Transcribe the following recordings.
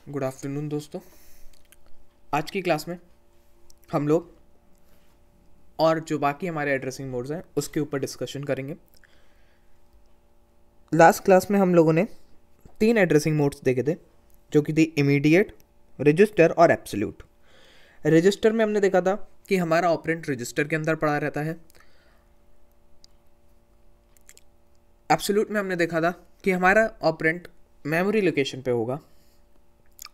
Good afternoon दोस्तों। आज की क्लास में हम लोग और जो बाकी हमारे एड्रेसिंग मोड्स हैं उसके ऊपर डिस्कशन करेंगे। लास्ट क्लास में हम लोगों ने 3 एड्रेसिंग मोड्स देखे थे, जो कि थी इमीडिएट, रजिस्टर और एब्सोल्यूट। रजिस्टर में हमने देखा था कि हमारा ऑपरेंड रजिस्टर के अंदर पड़ा रहता है। एब्सोल्यूट में हमने देखा था कि हमारा ऑपरेंड मेमोरी लोकेशन पे होगा।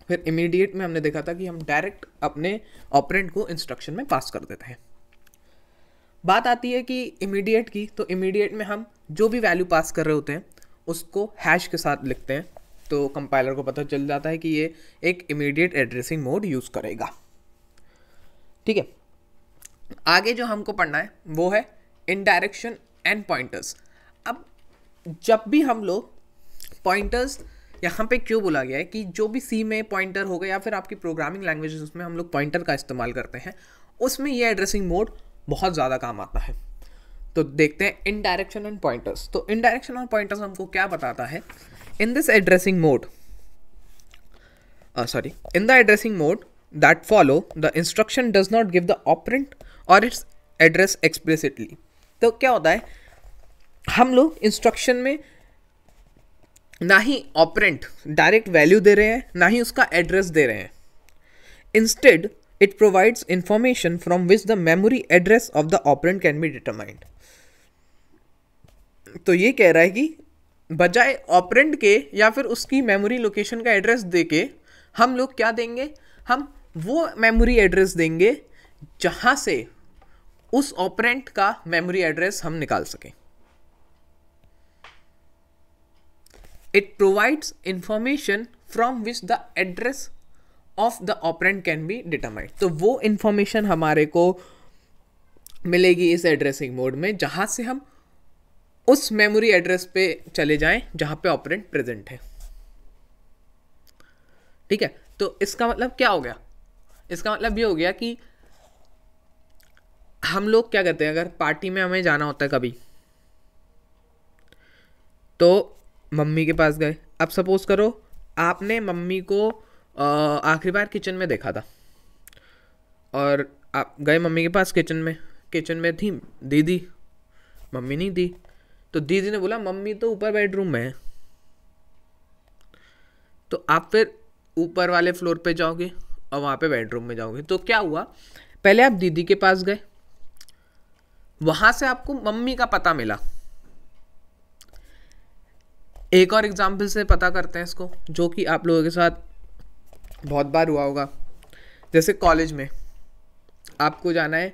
फिर इमीडिएट में हमने देखा था कि हम डायरेक्ट अपने ऑपरेंड को इंस्ट्रक्शन में पास कर देते हैं। बात आती है कि इमीडिएट की, तो इमीडिएट में हम जो भी वैल्यू पास कर रहे होते हैं उसको हैश के साथ लिखते हैं, तो कंपाइलर को पता चल जाता है कि ये एक इमीडिएट एड्रेसिंग मोड यूज़ करेगा। ठीक है, आगे जो हमको पढ़ना है वो है इनडायरेक्शन एंड पॉइंटर्स। अब जब भी हम लोग पॉइंटर्स, यहाँ पे क्यों बोला गया है कि जो भी सी में पॉइंटर होगा या फिर आपकी प्रोग्रामिंग लैंग्वेजेस उसमें हम लोग पॉइंटर का इस्तेमाल करते हैं, उसमें ये एड्रेसिंग मोड बहुत ज़्यादा काम आता है। तो देखते हैं इनडायरेक्शन एंड पॉइंटर्स। तो इनडायरेक्शन और पॉइंटर्स हमको क्या बताता है? In this addressing mode in the addressing mode that follow, the instruction does not give the operand or its address explicitly। तो क्या होता है, हम लोग इंस्ट्रक्शन में ना ही ऑपरेंट डायरेक्ट वैल्यू दे रहे हैं, ना ही उसका एड्रेस दे रहे हैं। Instead it provides information from which the memory address of the operand can be determined. तो ये कह रहा है कि बजाय ऑपरेंट के या फिर उसकी मेमोरी लोकेशन का एड्रेस दे के हम लोग क्या देंगे, हम वो मेमोरी एड्रेस देंगे जहां से उस ऑपरेंट का मेमोरी एड्रेस हम निकाल सकें। It provides information from which the address of the operand can be determined। तो वो इंफॉर्मेशन हमारे को मिलेगी इस एड्रेसिंग मोड में, जहां से हम उस मेमोरी एड्रेस पे चले जाएं जहां पे ऑपरेंड प्रेजेंट है। ठीक है, तो इसका मतलब क्या हो गया? इसका मतलब ये हो गया कि हम लोग क्या करते हैं, अगर पार्टी में हमें जाना होता है कभी, तो मम्मी के पास गए। अब सपोज करो आपने मम्मी को आखिरी बार किचन में देखा था और आप गए मम्मी के पास किचन में थी दीदी, मम्मी नहीं थी। तो दीदी ने बोला मम्मी तो ऊपर बेडरूम में है। तो आप फिर ऊपर वाले फ्लोर पे जाओगे और वहाँ पे बेडरूम में जाओगे। तो क्या हुआ, पहले आप दीदी के पास गए, वहाँ से आपको मम्मी का पता मिला। एक और एग्जाम्पल से पता करते हैं इसको, जो कि आप लोगों के साथ बहुत बार हुआ होगा। जैसे कॉलेज में आपको जाना है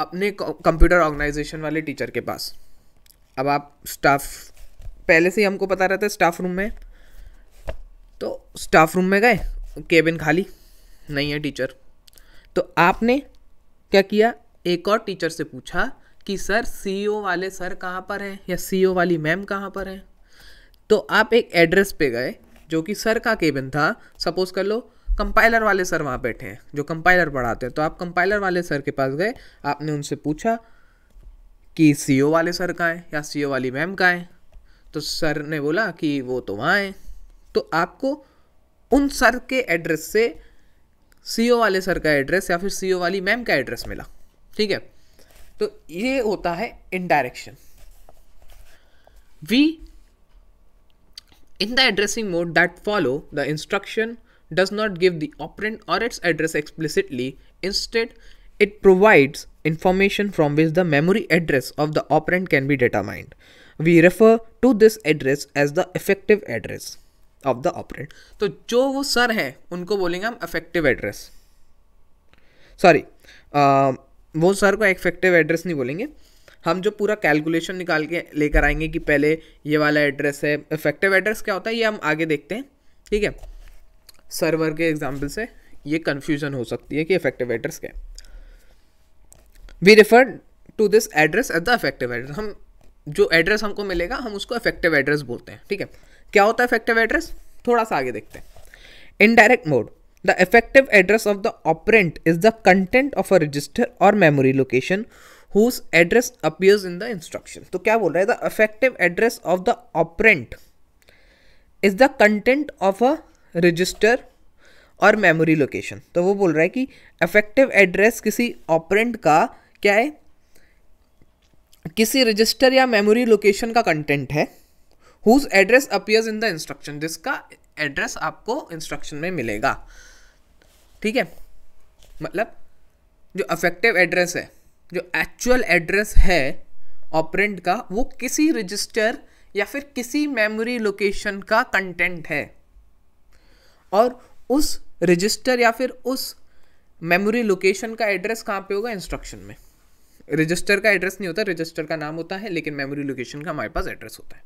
अपने कंप्यूटर ऑर्गेनाइजेशन वाले टीचर के पास। अब आप स्टाफ, पहले से ही हमको पता रहता है स्टाफ रूम में, तो स्टाफ रूम में गए, केबिन खाली नहीं है टीचर। तो आपने क्या किया, एक और टीचर से पूछा कि सर सीईओ वाले सर कहाँ पर हैं या सीईओ वाली मैम कहाँ पर हैं। तो आप एक एड्रेस पे गए जो कि सर का केबिन था। सपोज कर लो कंपाइलर वाले सर वहाँ बैठे हैं जो कंपाइलर पढ़ाते हैं, तो आप कंपाइलर वाले सर के पास गए, आपने उनसे पूछा कि सीईओ वाले सर कहाँ हैं या सीईओ वाली मैम कहाँ हैं। तो सर ने बोला कि वो तो वहाँ हैं। तो आपको उन सर के एड्रेस से सीईओ वाले सर का एड्रेस या फिर सीईओ वाली मैम का एड्रेस मिला। ठीक है, तो ये होता है indirection. In the addressing mode that follow, the instruction does not give the operand or its address explicitly. Instead, it provides information from which the memory address of the operand can be determined. We refer to this address as the effective address of the operand। तो जो वो sir हैं उनको बोलेंगे हम effective address। वो sir को effective address नहीं बोलेंगे, हम जो पूरा कैलकुलेशन निकाल के लेकर आएंगे कि पहले ये वाला एड्रेस है। इफेक्टिव एड्रेस क्या होता है ये हम आगे देखते हैं। ठीक है, सर्वर के एग्जांपल से ये कंफ्यूजन हो सकती है कि इफेक्टिव एड्रेस क्या है। We refer to this address as the effective address. हम जो एड्रेस हमको मिलेगा हम उसको इफेक्टिव एड्रेस बोलते हैं। ठीक है, क्या होता है इफेक्टिव एड्रेस, थोड़ा सा आगे देखते हैं। Indirect mode, the effective address of the operand is the content of a register और memory location whose address appears in the instruction। तो क्या बोल रहा है, the effective address of the operand is the content of a register और memory location. तो वो बोल रहा है कि इफेक्टिव एड्रेस किसी ऑपरेंड का क्या है, किसी रजिस्टर या मेमोरी लोकेशन का कंटेंट है, whose address appears in the instruction, जिसका एड्रेस आपको इंस्ट्रक्शन में मिलेगा। ठीक है, मतलब जो इफेक्टिव एड्रेस है, जो एक्चुअल एड्रेस है ऑपरेंड का, वो किसी रजिस्टर या फिर किसी मेमोरी लोकेशन का कंटेंट है, और उस रजिस्टर या फिर उस मेमोरी लोकेशन का एड्रेस कहाँ पे होगा, इंस्ट्रक्शन में। रजिस्टर का एड्रेस नहीं होता, रजिस्टर का नाम होता है, लेकिन मेमोरी लोकेशन का हमारे पास एड्रेस होता है।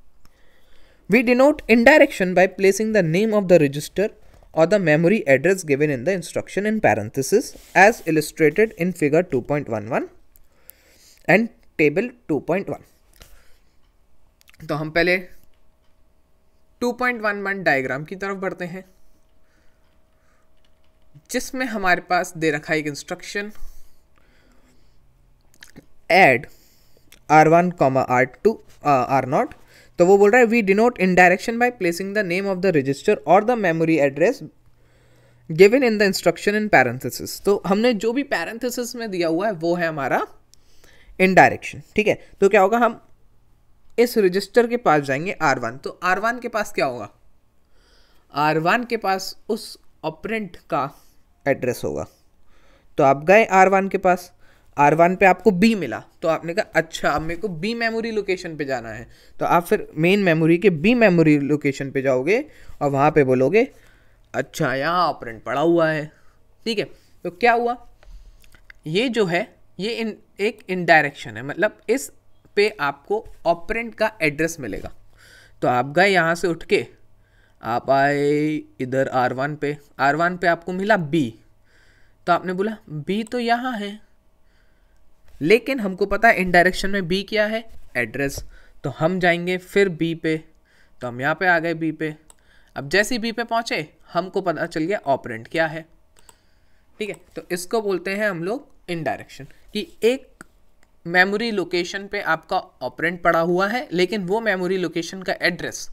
We denote indirection by placing the name of the register or the memory address given in the instruction in parenthesis as illustrated in figure 2.11 and table 2.1। तो हम पहले 2.11 डायग्राम की तरफ बढ़ते हैं, जिसमें हमारे पास दे रखा है एक instruction add r1, r2, r0। तो वो बोल रहा है we denote indirection by placing the name of the register और the memory address given in the instruction in parentheses. तो हमने जो भी पैरेंथेसिस में दिया हुआ है वो है हमारा इनडायरेक्शन। ठीक है, तो क्या होगा, हम इस रजिस्टर के पास जाएंगे r1, तो r1 के पास क्या होगा, r1 के पास उस ऑपरेंट का एड्रेस होगा। तो आप गए r1 के पास, R1 पे आपको B मिला, तो आपने कहा अच्छा अब मेरे को B मेमोरी लोकेशन पे जाना है, तो आप फिर मेन मेमोरी के B मेमोरी लोकेशन पे जाओगे और वहाँ पे बोलोगे अच्छा यहाँ ऑपरेंड पड़ा हुआ है। ठीक है, तो क्या हुआ, ये जो है ये एक इनडायरेक्शन है, मतलब इस पे आपको ऑपरेंड का एड्रेस मिलेगा। तो आप गए यहाँ से उठ के आप आए इधर R1 पे, R1 पे आपको मिला B, तो आपने बोला B तो यहाँ है, लेकिन हमको पता है इनडायरेक्शन में B क्या है, एड्रेस। तो हम जाएंगे फिर B पे, तो हम यहाँ पे आ गए B पे। अब जैसे ही B पे पहुँचे हमको पता चल गया ऑपरेंड क्या है। ठीक है, तो इसको बोलते हैं हम लोग इनडायरेक्शन, कि एक मेमोरी लोकेशन पे आपका ऑपरेंड पड़ा हुआ है, लेकिन वो मेमोरी लोकेशन का एड्रेस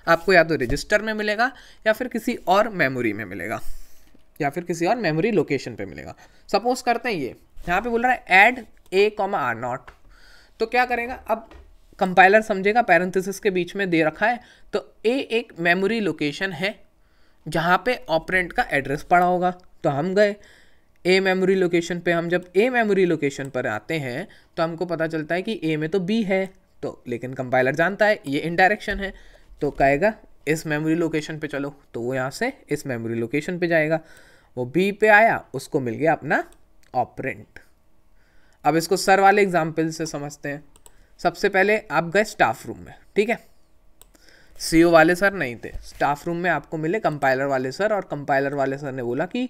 आपको या तो रजिस्टर में मिलेगा या फिर किसी और मेमोरी में मिलेगा, या फिर किसी और मेमोरी लोकेशन पे मिलेगा। सपोज करते हैं ये यहाँ पे बोल रहा है ऐड a, r0, तो क्या करेगा, अब कंपाइलर समझेगा पैरेंथेसिस के बीच में दे रखा है, तो a एक मेमोरी लोकेशन है जहाँ पे ऑपरेंड का एड्रेस पड़ा होगा। तो हम गए a मेमोरी लोकेशन पे, हम जब a मेमोरी लोकेशन पर आते हैं तो हमको पता चलता है कि a में तो b है, तो लेकिन कंपाइलर जानता है ये इनडायरेक्शन है, तो कहेगा इस मेमोरी लोकेशन पे चलो, तो वो यहाँ से इस मेमोरी लोकेशन पे जाएगा, वो b पे आया, उसको मिल गया अपना ऑपरेंड। अब इसको सर वाले एग्जाम्पल से समझते हैं। सबसे पहले आप गए स्टाफ रूम में, ठीक है, सीओ वाले सर नहीं थे, स्टाफ रूम में आपको मिले कंपाइलर वाले सर, और कंपाइलर वाले सर ने बोला कि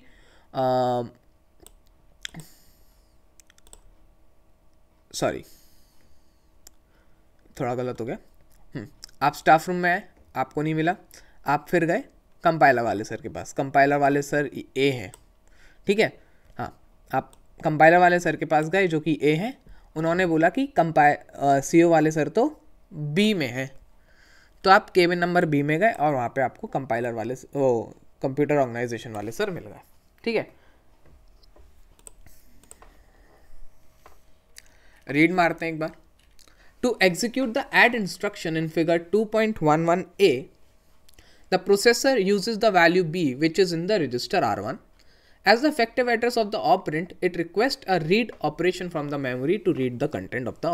सॉरी थोड़ा गलत हो गया, आप स्टाफ रूम में आए, आपको नहीं मिला, आप फिर गए कंपाइलर वाले सर के पास, कंपाइलर वाले सर ए हैं, ठीक है, हाँ, आप कंपाइलर वाले सर के पास गए जो कि ए हैं, उन्होंने बोला कि सीओ वाले सर तो बी में है, तो आप केबिन नंबर बी में गए और वहाँ पे आपको कंपाइलर वाले वो कंप्यूटर ऑर्गेनाइजेशन वाले सर मिल गए। ठीक है, रीड मारते हैं एक बार। To execute the add instruction in figure 2.11a, the processor uses the value b which is in the register r1 as the effective address of the operand. It requests a read operation from the memory to read the content of the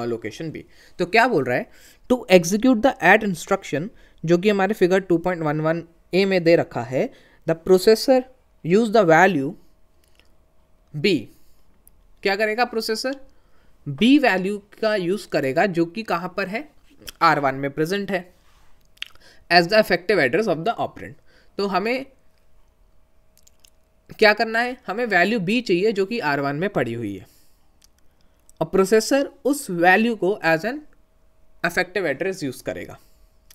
location b। तो क्या बोल रहा है, to execute the add instruction जो कि हमारे figure 2.11a में दे रखा है, the processor use the value b। क्या करेगा प्रोसेसर, b वैल्यू का यूज करेगा जो कि कहाँ पर है, r1 में प्रेजेंट है, as the effective address of the operand. तो हमें क्या करना है, हमें वैल्यू b चाहिए जो कि r1 में पड़ी हुई है, और प्रोसेसर उस वैल्यू को as an effective address use करेगा।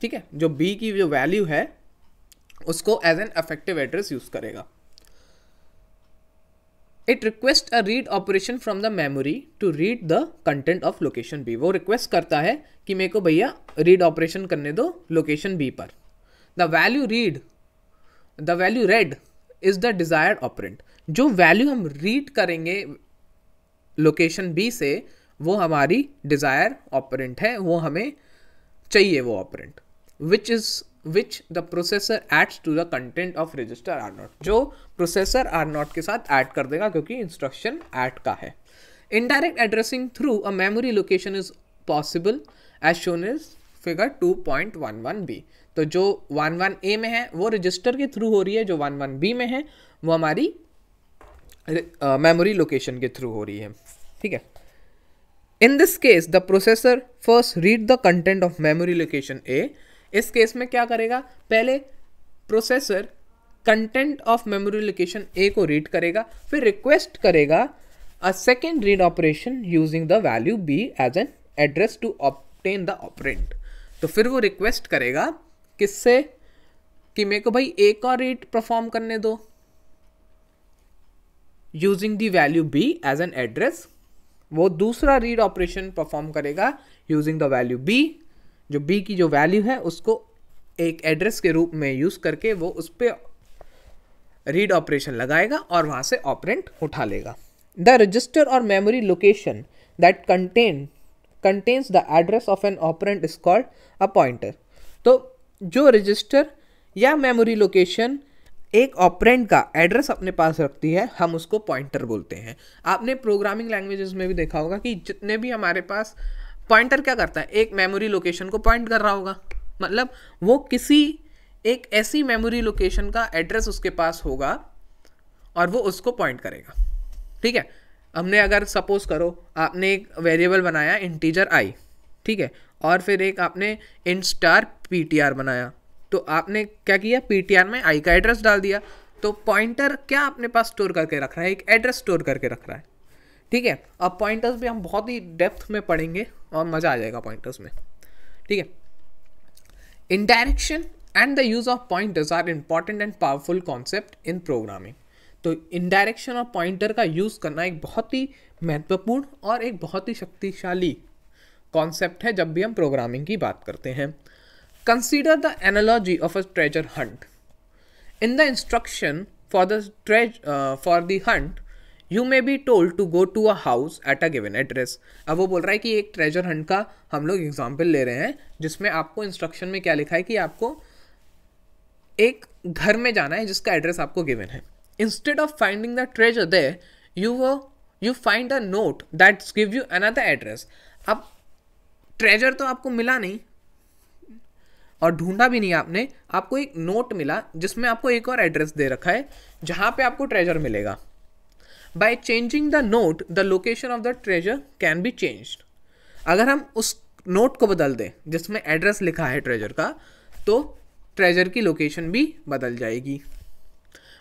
ठीक है, जो b की जो वैल्यू है उसको as an effective address use करेगा। It request a read operation from the memory to read the content of location B. वो रिक्वेस्ट करता है कि मेरे को भैया रीड ऑपरेशन करने दो लोकेशन बी पर। The value read the value read is the desired operand. जो वैल्यू हम रीड करेंगे लोकेशन बी से वो हमारी डिजायर ऑपरेंट है, वो हमें चाहिए वो operand, which the processor adds to the content of register R naught, जो प्रोसेसर आर नॉट के साथ ऐड कर देगा क्योंकि इंस्ट्रक्शन ऐड का है। Indirect addressing through a memory location is possible as shown is figure 2.11b। तो जो 11a में है वो रजिस्टर के थ्रू हो रही है, जो 11b में है वो हमारी मेमोरी लोकेशन के थ्रू हो रही है। ठीक है, in this case the processor first read the content of memory location A. इस केस में क्या करेगा, पहले processor content of memory location A को रीड करेगा, फिर रिक्वेस्ट करेगा a second read operation using the value B as an address to obtain the operand. तो फिर वो रिक्वेस्ट करेगा किससे, कि मेरे को भाई ए का रीड परफॉर्म करने दो using the value B as an address. वो दूसरा रीड ऑपरेशन परफॉर्म करेगा यूजिंग द वैल्यू बी, जो बी की जो वैल्यू है उसको एक एड्रेस के रूप में यूज करके वो उस पर रीड ऑपरेशन लगाएगा और वहां से ऑपरेंट उठा लेगा। द रजिस्टर और memory location that contains the address of an operand is called a pointer. तो जो रजिस्टर या मेमोरी लोकेशन एक ऑपरेंड का एड्रेस अपने पास रखती है हम उसको पॉइंटर बोलते हैं। आपने प्रोग्रामिंग लैंग्वेजेस में भी देखा होगा कि जितने भी हमारे पास पॉइंटर क्या करता है, एक मेमोरी लोकेशन को पॉइंट कर रहा होगा, मतलब वो किसी एक ऐसी मेमोरी लोकेशन का एड्रेस उसके पास होगा और वो उसको पॉइंट करेगा। ठीक है, हमने अगर सपोज करो आपने एक वेरिएबल बनाया इंटीजर आई, ठीक है, और फिर एक आपने इंट स्टार ptr बनाया, तो आपने क्या किया, ptr में आई का एड्रेस डाल दिया। तो पॉइंटर क्या अपने पास स्टोर करके रख रहा है, एक एड्रेस स्टोर करके रख रहा है। ठीक है, अब पॉइंटर्स भी हम बहुत ही डेप्थ में पढ़ेंगे और मजा आ जाएगा पॉइंटर्स में। ठीक है, indirection and the use of pointers are important and powerful concept in programming. तो इंडायरेक्शन और पॉइंटर का यूज करना एक बहुत ही महत्वपूर्ण और एक बहुत ही शक्तिशाली कॉन्सेप्ट है जब भी हम प्रोग्रामिंग की बात करते हैं। Consider the analogy of a treasure hunt. In the instruction for the hunt you may be told to go to a house at a given address. अब वो बोल रहा है कि एक ट्रेजर हंट का हम लोग एग्जाम्पल ले रहे हैं जिसमें आपको इंस्ट्रक्शन में क्या लिखा है कि आपको एक घर में जाना है जिसका एड्रेस आपको गिवन है। Instead of finding the treasure there you find a note that give you another address. अब ट्रेजर तो आपको मिला नहीं और ढूंढा भी नहीं आपने, आपको एक नोट मिला जिसमें आपको एक और एड्रेस दे रखा है जहां पे आपको ट्रेजर मिलेगा। By changing the note, the location of the treasure can be changed. अगर हम उस नोट को बदल दें जिसमें एड्रेस लिखा है ट्रेजर का, तो ट्रेजर की लोकेशन भी बदल जाएगी।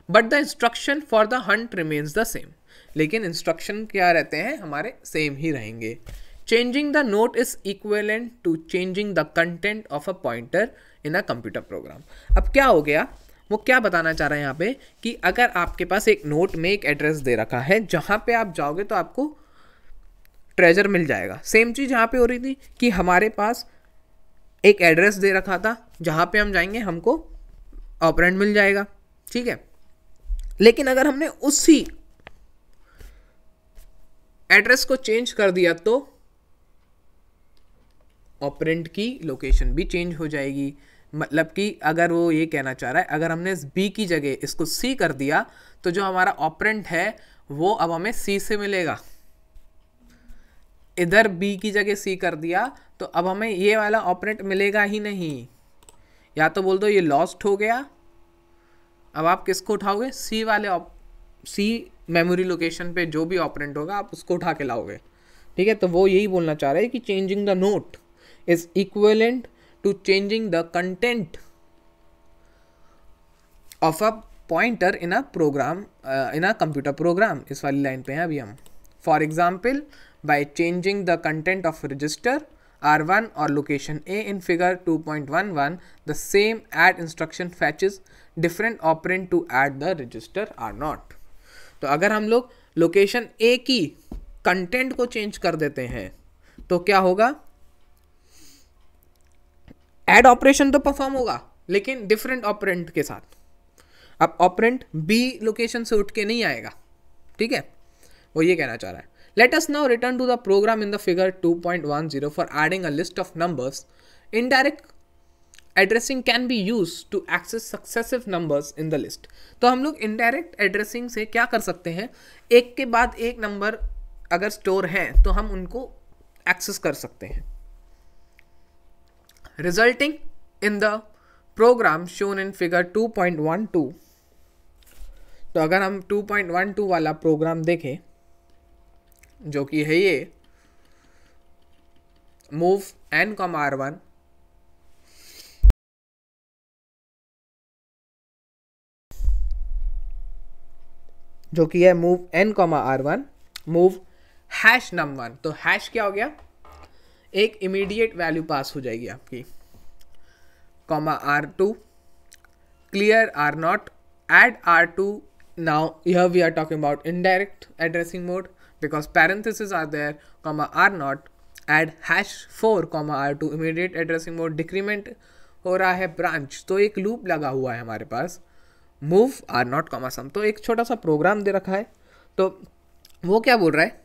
But the instruction for the hunt remains the same. लेकिन इंस्ट्रक्शन क्या रहते हैं, हमारे सेम ही रहेंगे। Changing the note is equivalent to changing the content of a pointer in a computer program. अब क्या हो गया, वो क्या बताना चाह रहे हैं यहाँ पे कि अगर आपके पास एक नोट में एक एड्रेस दे रखा है जहाँ पे आप जाओगे तो आपको ट्रेजर मिल जाएगा। सेम चीज़ यहाँ पे हो रही थी कि हमारे पास एक एड्रेस दे रखा था जहाँ पे हम जाएंगे हमको ऑपरेंड मिल जाएगा। ठीक है, लेकिन अगर हमने उसी एड्रेस को चेंज कर दिया तो ऑपरेंड की लोकेशन भी चेंज हो जाएगी। मतलब कि अगर वो ये कहना चाह रहा है अगर हमने इस बी की जगह इसको सी कर दिया तो जो हमारा ऑपरेंट है वो अब हमें सी से मिलेगा। इधर बी की जगह सी कर दिया तो अब हमें ये वाला ऑपरेंट मिलेगा ही नहीं, या तो बोल दो ये लॉस्ट हो गया। अब आप किसको उठाओगे, सी वाले सी मेमोरी लोकेशन पे जो भी ऑपरेंट होगा आप उसको उठा के लाओगे। ठीक है, तो वो यही बोलना चाह रहे हैं कि changing the note is equivalent to changing the content of a pointer in a program in a computer program। इस वाली लाइन पे हैं अभी हम। For example, by changing the content of register R1 or location A in figure 2.11, the same add instruction fetches different operand to add the register R0। तो अगर हम लोग लोकेशन A की कंटेंट को चेंज कर देते हैं तो क्या होगा, ऐड ऑपरेशन तो परफॉर्म होगा लेकिन डिफरेंट ऑपरेंट के साथ। अब ऑपरेंट बी लोकेशन से उठ के नहीं आएगा, ठीक है, वो ये कहना चाह रहा है. Let us now return to the program in the figure 2.10 for adding a list of numbers. Indirect addressing can be use to access successive numbers in the list. तो हम लोग इनडायरेक्ट एड्रेसिंग से क्या कर सकते हैं, एक के बाद एक नंबर अगर स्टोर हैं तो हम उनको एक्सेस कर सकते हैं. Resulting in the program shown in figure 2.12. तो अगर हम 2.12 वाला प्रोग्राम देखें जो कि है ये मूव n, r1 जो कि है move n, r1 move hash num1. तो हैश क्या हो गया, एक इमीडिएट वैल्यू पास हो जाएगी आपकी, r2 clear r0 add r2. Now here we are talking about indirect addressing mode because parentheses are there, r0 add #4 r2 immediate addressing mode. Decrement हो रहा है ब्रांच, तो एक लूप लगा हुआ है हमारे पास मूव r0 सम. तो एक छोटा सा प्रोग्राम दे रखा है, तो वो क्या बोल रहा है,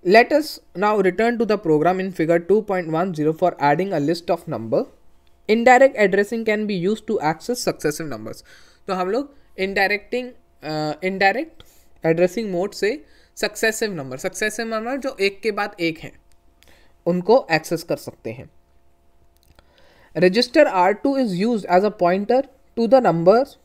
let us now return to the program in figure 2.10 for adding a list of number. Indirect addressing can be used to access successive numbers. तो हम लोग इनडायरेक्ट एड्रेसिंग मोड से सक्सेसिव नंबर जो एक के बाद एक हैं उनको एक्सेस कर सकते हैं. Register R2 is used as a pointer to the numbers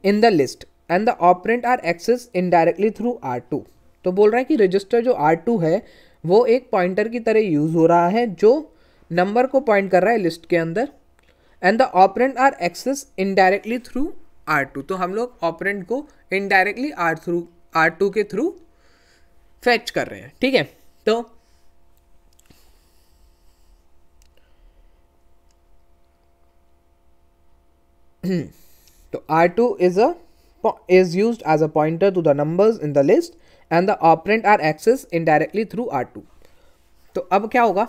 in the list and the operand are accessed indirectly through R2. तो बोल रहा है कि रजिस्टर जो R2 है वो एक पॉइंटर की तरह यूज हो रहा है जो नंबर को पॉइंट कर रहा है लिस्ट के अंदर, and the operand are accessed indirectly through R2. तो हम लोग ऑपरेंट को इनडायरेक्टली R2 के थ्रू फेच कर रहे हैं, ठीक है. तो R2 is used as a pointer to the numbers in the list and the operand are accessed indirectly through R2. तो अब क्या होगा,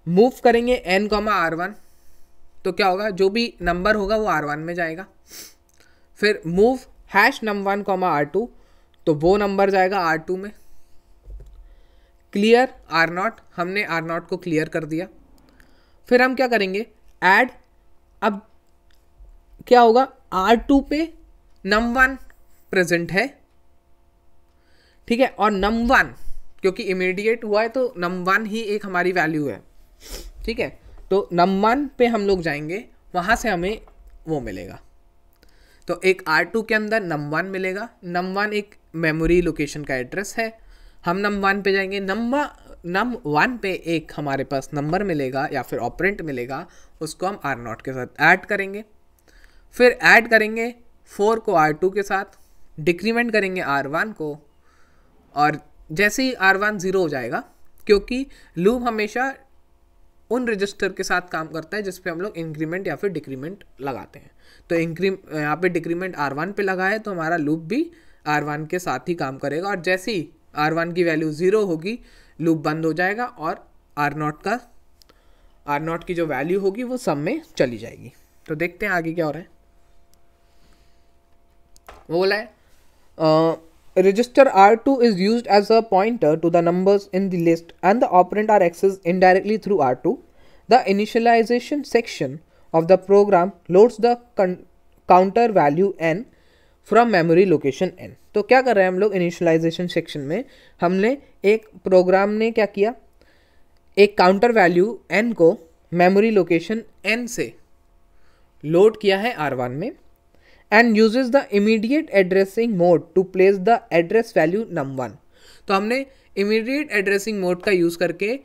मूव करेंगे n, r1, तो क्या होगा, जो भी नंबर होगा वो r1 में जाएगा. फिर मूव #num1, r2, तो वो नंबर जाएगा r2 में. क्लियर r0, हमने r0 को क्लियर कर दिया. फिर हम क्या करेंगे, ऐड. अब क्या होगा, R2 पे num1 प्रेजेंट है, ठीक है, और num1 क्योंकि इमीडिएट हुआ है तो num1 ही एक हमारी वैल्यू है, ठीक है. तो num1 पे हम लोग जाएंगे, वहाँ से हमें वो मिलेगा. तो एक R2 के अंदर num1 मिलेगा. num1 एक मेमोरी लोकेशन का एड्रेस है. हम num1 पे जाएंगे, num1 पे एक हमारे पास नंबर मिलेगा या फिर ऑपरेंट मिलेगा, उसको हम R0 के साथ ऐड करेंगे. फिर ऐड करेंगे 4 को R2 के साथ, डिक्रीमेंट करेंगे R1 को, और जैसे ही R1 0 हो जाएगा, क्योंकि लूप हमेशा उन रजिस्टर के साथ काम करता है जिस पे हम लोग इंक्रीमेंट या फिर डिक्रीमेंट लगाते हैं. तो यहाँ पे डिक्रीमेंट R1 पे लगा है तो हमारा लूप भी R1 के साथ ही काम करेगा, और जैसे ही R1 की वैल्यू 0 होगी लूप बंद हो जाएगा और R0 की जो वैल्यू होगी वो सम में चली जाएगी. तो देखते हैं आगे क्या हो रहा है. वो बोला है register R2 is used as a pointer to the numbers in the list and the operand are accessed indirectly through R2. The initialization section of the program loads the counter value n from memory location n. तो क्या कर रहे हैं हम लोग, initialisation section में हमने एक प्रोग्राम ने क्या किया, एक काउंटर वैल्यू n को मेमोरी लोकेशन n से लोड किया है R1 में, and uses the immediate addressing mode to place the address value num1. तो हमने immediate addressing mode का यूज करके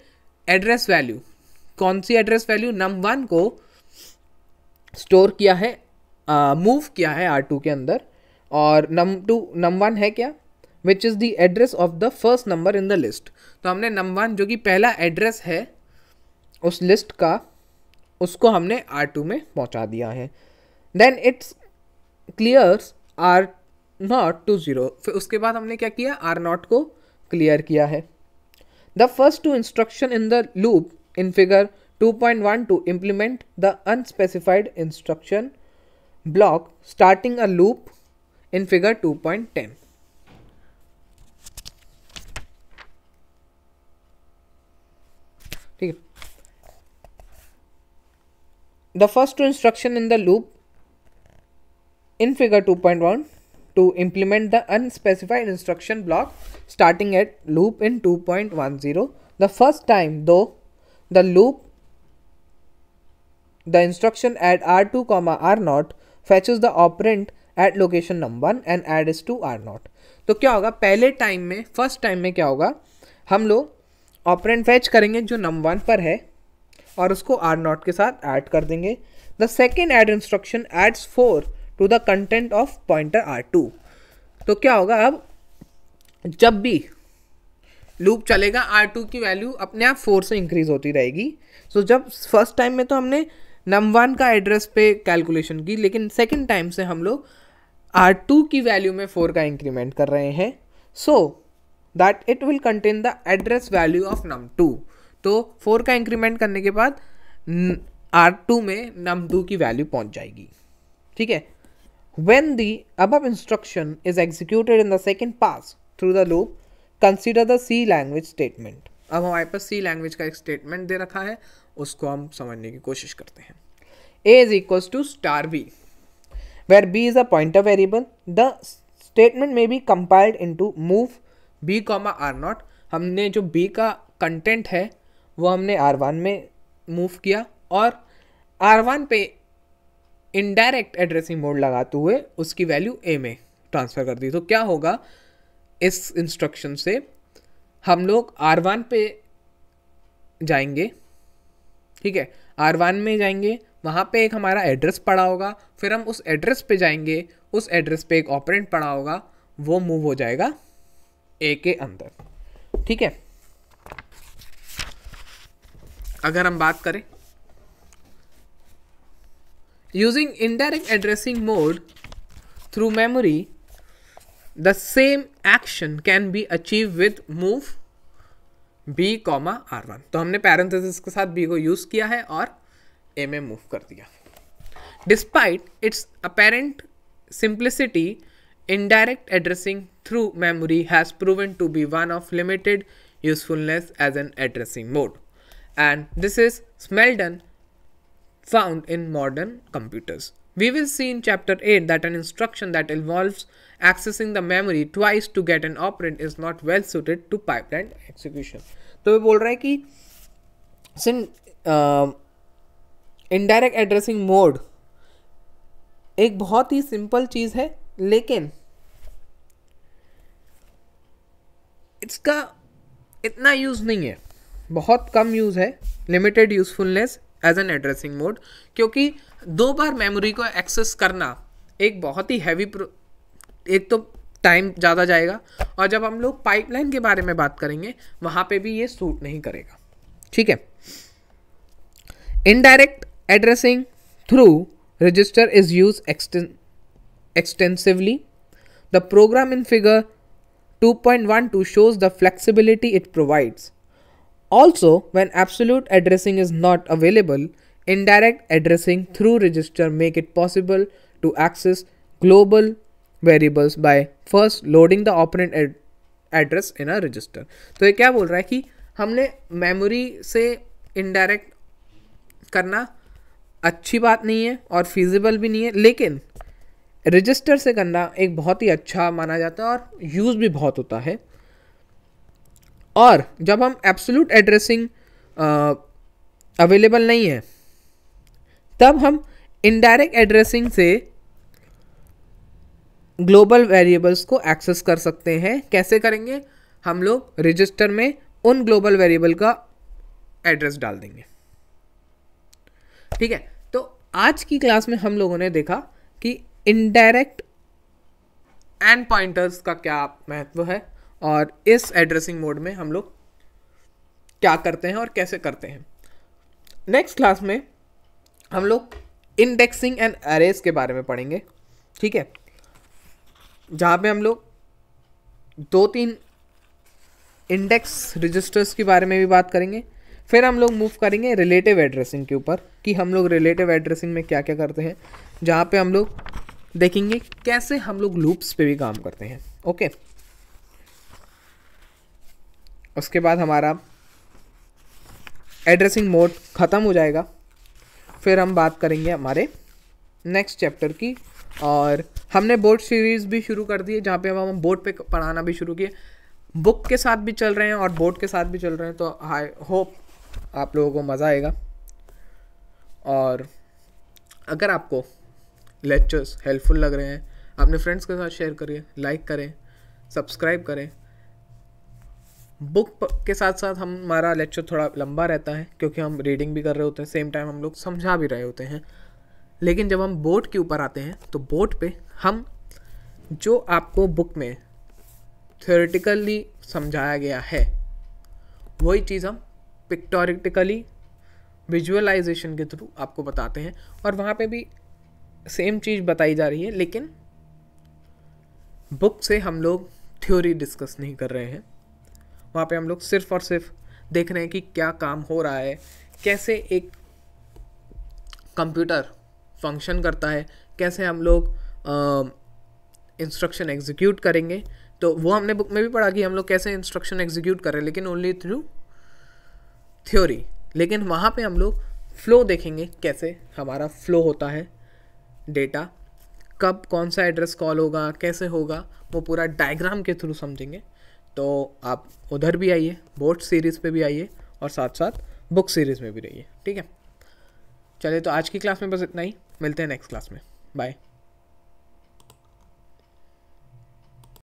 एड्रेस वैल्यू, कौन सी एड्रेस वैल्यू, num1 को स्टोर किया है, मूव किया है R2 के अंदर, और num1 है क्या, which is the address of the first number in the list. तो हमने num1 जो कि पहला एड्रेस है उस लिस्ट का, उसको हमने R2 में पहुंचा दिया है. Then it's clears R0 to 0. फिर उसके बाद हमने क्या किया, R0 को क्लियर किया है. The first two instruction in the loop in figure 2.1 to implement the unspecified instruction block starting a loop in figure 2.10. ठीक है, the first two instruction in the loop in figure 2.1 to implement the unspecified instruction block starting at loop in 2.10. The first time though the loop the instruction add r2 comma r0 fetches the operand at location num1 and adds to r0. तो क्या होगा, पहले time में first time में क्या होगा, हम लोग ऑपरेंड फैच करेंगे जो num1 पर है और उसको r0 के साथ ऐड कर देंगे. The second add instruction adds 4 to the content of pointer r2. तो क्या होगा, अब जब भी लूप चलेगा r2 की वैल्यू अपने आप 4 से इंक्रीज होती रहेगी. सो जब फर्स्ट टाइम में तो हमने num1 का एड्रेस पे कैलकुलेशन की, लेकिन सेकेंड टाइम से हम लोग r2 की वैल्यू में 4 का इंक्रीमेंट कर रहे हैं, so that it will contain the address value of num2. तो 4 का इंक्रीमेंट करने के बाद r2 में num2 की वैल्यू पहुंच जाएगी. ठीक है, when the above instruction is executed in the second pass through the loop, consider the C language statement. अब हमारे पास C लैंग्वेज का एक स्टेटमेंट दे रखा है, उसको हम समझने की कोशिश करते हैं. A is equals to star B, where B is a pointer variable. The statement may be compiled into move B, R0. हमने जो B का कंटेंट है वो हमने R1 में मूव किया और R1 पे इनडायरेक्ट एड्रेसिंग मोड लगाते हुए उसकी वैल्यू A में ट्रांसफ़र कर दी. तो क्या होगा, इस इंस्ट्रक्शन से हम लोग R1 पे जाएंगे. ठीक है, R1 में जाएंगे, वहाँ पे एक हमारा एड्रेस पड़ा होगा, फिर हम उस एड्रेस पे जाएंगे, उस एड्रेस पे एक ऑपरेंड पड़ा होगा, वो मूव हो जाएगा A के अंदर. ठीक है, अगर हम बात करें using indirect addressing mode through memory, the same action can be achieved with move B, R1. तो हमने पैरेंथेसिस के साथ B को यूज किया है और A में मूव कर दिया. Despite its apparent simplicity, indirect addressing through memory has proven to be one of limited usefulness as an addressing mode, and this is seldom found in modern computers. We will see in chapter 8 that an instruction that involves accessing the memory twice to get an operand is not well suited to pipeline execution. तो ये बोल रहा है कि indirect addressing mode एक बहुत ही simple चीज़ है, लेकिन इसका इतना यूज़ नहीं है, बहुत कम यूज़ है, limited usefulness as an addressing mode, क्योंकि 2 बार मेमोरी को एक्सेस करना एक बहुत ही हैवी, एक तो टाइम ज़्यादा जाएगा, और जब हम लोग पाइपलाइन के बारे में बात करेंगे वहाँ पे भी ये सूट नहीं करेगा. ठीक है, indirect addressing through register is use extensively. The program in figure 2.12 shows the flexibility it provides. Also, when absolute addressing is not available, indirect addressing through register make it possible to access global variables by first loading the operand address in a register. तो ये क्या बोल रहा है कि हमने memory से indirect करना अच्छी बात नहीं है और फिजिबल भी नहीं है, लेकिन रजिस्टर से करना एक बहुत ही अच्छा माना जाता है और यूज़ भी बहुत होता है. और जब हम एब्सोल्यूट एड्रेसिंग अवेलेबल नहीं है, तब हम इनडायरेक्ट एड्रेसिंग से ग्लोबल वेरिएबल्स को एक्सेस कर सकते हैं. कैसे करेंगे, हम लोग रजिस्टर में उन ग्लोबल वेरिएबल का एड्रेस डाल देंगे. ठीक है, तो आज की क्लास में हम लोगों ने देखा कि इनडायरेक्ट एंड पॉइंटर्स का क्या महत्व है और इस एड्रेसिंग मोड में हम लोग क्या करते हैं और कैसे करते हैं. नेक्स्ट क्लास में हम लोग इंडेक्सिंग एंड अरेज के बारे में पढ़ेंगे. ठीक है, जहाँ पे हम लोग 2-3 इंडेक्स रजिस्टर्स के बारे में भी बात करेंगे, फिर हम लोग मूव करेंगे रिलेटिव एड्रेसिंग के ऊपर कि हम लोग रिलेटिव एड्रेसिंग में क्या क्या करते हैं, जहाँ पे हम लोग देखेंगे कैसे हम लोग लूप्स पे भी काम करते हैं। ओके, उसके बाद हमारा एड्रेसिंग मोड ख़त्म हो जाएगा। फिर हम बात करेंगे हमारे नेक्स्ट चैप्टर की, और हमने बोर्ड सीरीज़ भी शुरू कर दी है जहाँ पे हम बोर्ड पे पढ़ाना भी शुरू किए, बुक के साथ भी चल रहे हैं और बोर्ड के साथ भी चल रहे हैं। तो आई होप आप लोगों को मज़ा आएगा। और अगर आपको लेक्चर्स हेल्पफुल लग रहे हैं, अपने फ्रेंड्स के साथ शेयर करिए, लाइक करें, सब्सक्राइब करें। बुक के साथ साथ हमारा लेक्चर थोड़ा लंबा रहता है क्योंकि हम रीडिंग भी कर रहे होते हैं, सेम टाइम हम लोग समझा भी रहे होते हैं। लेकिन जब हम बोर्ड के ऊपर आते हैं तो बोर्ड पे हम जो आपको बुक में थ्योरेटिकली समझाया गया है वही चीज़ हम पिक्टोरिकली विजुअलाइजेशन के थ्रू आपको बताते हैं। और वहाँ पे भी सेम चीज़ बताई जा रही है, लेकिन बुक से हम लोग थ्योरी डिस्कस नहीं कर रहे हैं। वहाँ पे हम लोग सिर्फ और सिर्फ देख रहे हैं कि क्या काम हो रहा है, कैसे एक कंप्यूटर फंक्शन करता है, कैसे हम लोग इंस्ट्रक्शन एग्जीक्यूट करेंगे। तो वो हमने बुक में भी पढ़ा कि हम लोग कैसे इंस्ट्रक्शन एग्जीक्यूट कर रहे हैं, लेकिन ओनली थ्रू थ्योरी। लेकिन वहाँ पे हम लोग फ्लो देखेंगे, कैसे हमारा फ्लो होता है, डेटा कब कौन सा एड्रेस कॉल होगा, कैसे होगा, वो पूरा डायग्राम के थ्रू समझेंगे। तो आप उधर भी आइए, बोर्ड सीरीज़ पे भी आइए और साथ साथ बुक सीरीज़ में भी रहिए। ठीक है, चलिए तो आज की क्लास में बस इतना ही, मिलते हैं नेक्स्ट क्लास में, बाय।